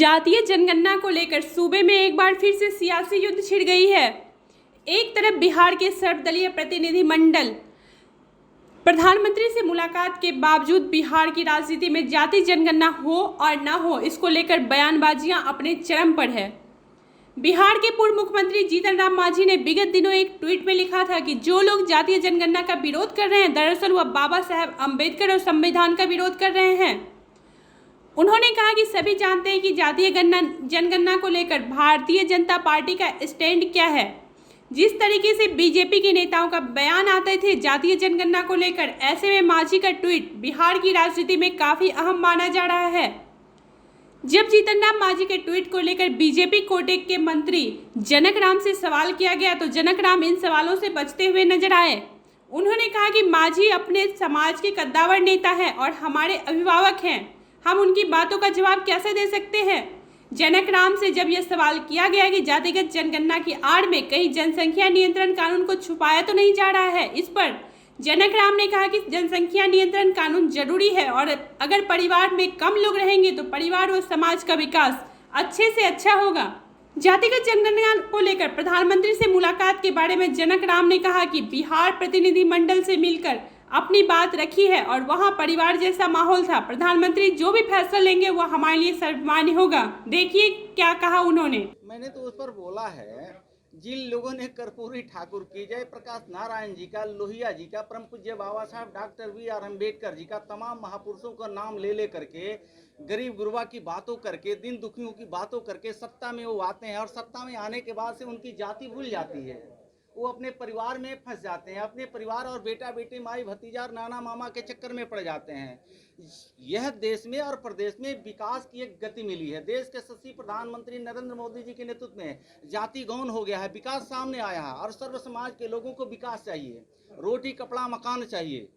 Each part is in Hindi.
जातीय जनगणना को लेकर सूबे में एक बार फिर से सियासी युद्ध छिड़ गई है। एक तरफ बिहार के सर्वदलीय प्रतिनिधिमंडल प्रधानमंत्री से मुलाकात के बावजूद बिहार की राजनीति में जातीय जनगणना हो और ना हो, इसको लेकर बयानबाजियां अपने चरम पर है। बिहार के पूर्व मुख्यमंत्री जीतन राम मांझी ने विगत दिनों एक ट्वीट में लिखा था कि जो लोग जातीय जनगणना का विरोध कर रहे हैं, दरअसल वह बाबा साहेब अम्बेडकर और संविधान का विरोध कर रहे हैं। उन्होंने कहा कि सभी जानते हैं कि जातीय जनगणना को लेकर भारतीय जनता पार्टी का स्टैंड क्या है। जिस तरीके से बीजेपी के नेताओं का बयान आते थे जातीय जनगणना को लेकर, ऐसे में मांझी का ट्वीट बिहार की राजनीति में काफी अहम माना जा रहा है। जब जीतन राम मांझी के ट्वीट को लेकर बीजेपी कोटे के मंत्री जनक राम से सवाल किया गया तो जनक राम इन सवालों से बचते हुए नजर आए। उन्होंने कहा कि मांझी अपने समाज के कद्दावर नेता है और हमारे अभिभावक हैं, हम उनकी बातों का जवाब कैसे दे सकते हैं। जनक राम से जब यह सवाल किया गया कि जातिगत जनगणना की आड़ में कहीं जनसंख्या नियंत्रण कानून को छुपाया तो नहीं जा रहा है, इस पर जनक राम ने कहा कि जनसंख्या नियंत्रण कानून जरूरी है और अगर परिवार में कम लोग रहेंगे तो परिवार और समाज का विकास अच्छे से अच्छा होगा। जातिगत जनगणना को लेकर प्रधानमंत्री से मुलाकात के बारे में जनक राम ने कहा कि बिहार प्रतिनिधिमंडल से मिलकर अपनी बात रखी है और वहां परिवार जैसा माहौल था। प्रधानमंत्री जो भी फैसला लेंगे वो हमारे लिए सर्वमान्य होगा। देखिए क्या कहा उन्होंने। मैंने तो उस पर बोला है, जिन लोगों ने कर्पूरी ठाकुर की, जयप्रकाश नारायण जी का, लोहिया जी का, परम पूज्य बाबा साहब डॉक्टर B.R. अम्बेडकर जी का, तमाम महापुरुषों का नाम ले करके, गरीब गुरबा की बातों करके, दिन दुखियों की बातों करके सत्ता में वो आते हैं और सत्ता में आने के बाद से उनकी जाति भूल जाती है। वो अपने परिवार में फंस जाते हैं, अपने परिवार और बेटा बेटी, माई भतीजा और नाना मामा के चक्कर में पड़ जाते हैं। यह देश में और प्रदेश में विकास की एक गति मिली है। देश के यशस्वी प्रधानमंत्री नरेंद्र मोदी जी के नेतृत्व में जाति गौन हो गया है, विकास सामने आया है और सर्व समाज के लोगों को विकास चाहिए, रोटी कपड़ा मकान चाहिए।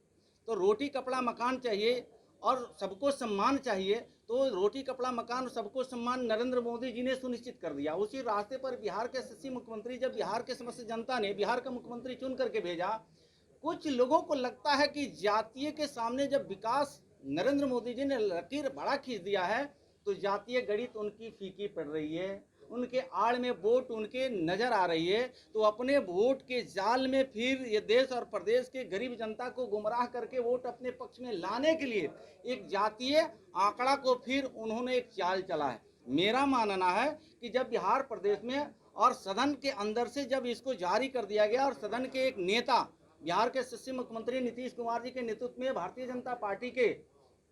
तो रोटी कपड़ा मकान चाहिए और सबको सम्मान चाहिए, तो रोटी कपड़ा मकान सबको सम्मान नरेंद्र मोदी जी ने सुनिश्चित कर दिया। उसी रास्ते पर बिहार के यशस्वी मुख्यमंत्री, जब बिहार के समस्त जनता ने बिहार का मुख्यमंत्री चुन करके भेजा, कुछ लोगों को लगता है कि जातीय के सामने जब विकास नरेंद्र मोदी जी ने लकीर बड़ा खींच दिया है तो जातीय गणित उनकी फीकी पड़ रही है, उनके आड़ में वोट उनके नजर आ रही है। तो अपने वोट के जाल में फिर ये देश और प्रदेश के गरीब जनता को गुमराह करके वोट अपने पक्ष में लाने के लिए एक जातीय आंकड़ा को फिर उन्होंने एक चाल चला है। मेरा मानना है कि जब बिहार प्रदेश में और सदन के अंदर से जब इसको जारी कर दिया गया और सदन के एक नेता, बिहार के यशस्वी मुख्यमंत्री नीतीश कुमार जी के नेतृत्व में भारतीय जनता पार्टी के,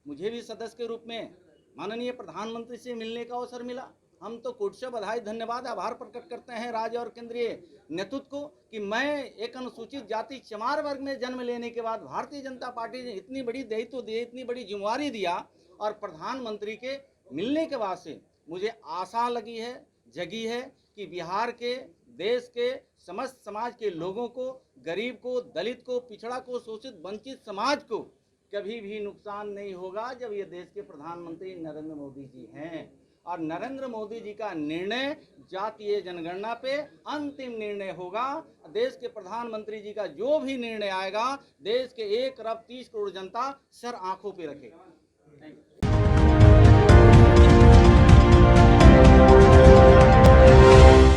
मुझे भी सदस्य के रूप में माननीय प्रधानमंत्री से मिलने का अवसर मिला। हम तो कोट से बधाई, धन्यवाद, आभार प्रकट करते हैं राज्य और केंद्रीय नेतृत्व को कि मैं एक अनुसूचित जाति चमार वर्ग में जन्म लेने के बाद भारतीय जनता पार्टी ने इतनी बड़ी दायित्व दिए, इतनी बड़ी जिम्मेवारी दिया और प्रधानमंत्री के मिलने के बाद से मुझे आशा लगी है, जगी है कि बिहार के, देश के समस्त समाज के लोगों को, गरीब को, दलित को, पिछड़ा को, शोषित वंचित समाज को कभी भी नुकसान नहीं होगा जब ये देश के प्रधानमंत्री नरेंद्र मोदी जी हैं। और नरेंद्र मोदी जी का निर्णय जातीय जनगणना पे अंतिम निर्णय होगा। देश के प्रधानमंत्री जी का जो भी निर्णय आएगा, देश के 1 अरब 30 करोड़ जनता सर आंखों पे रखेगा।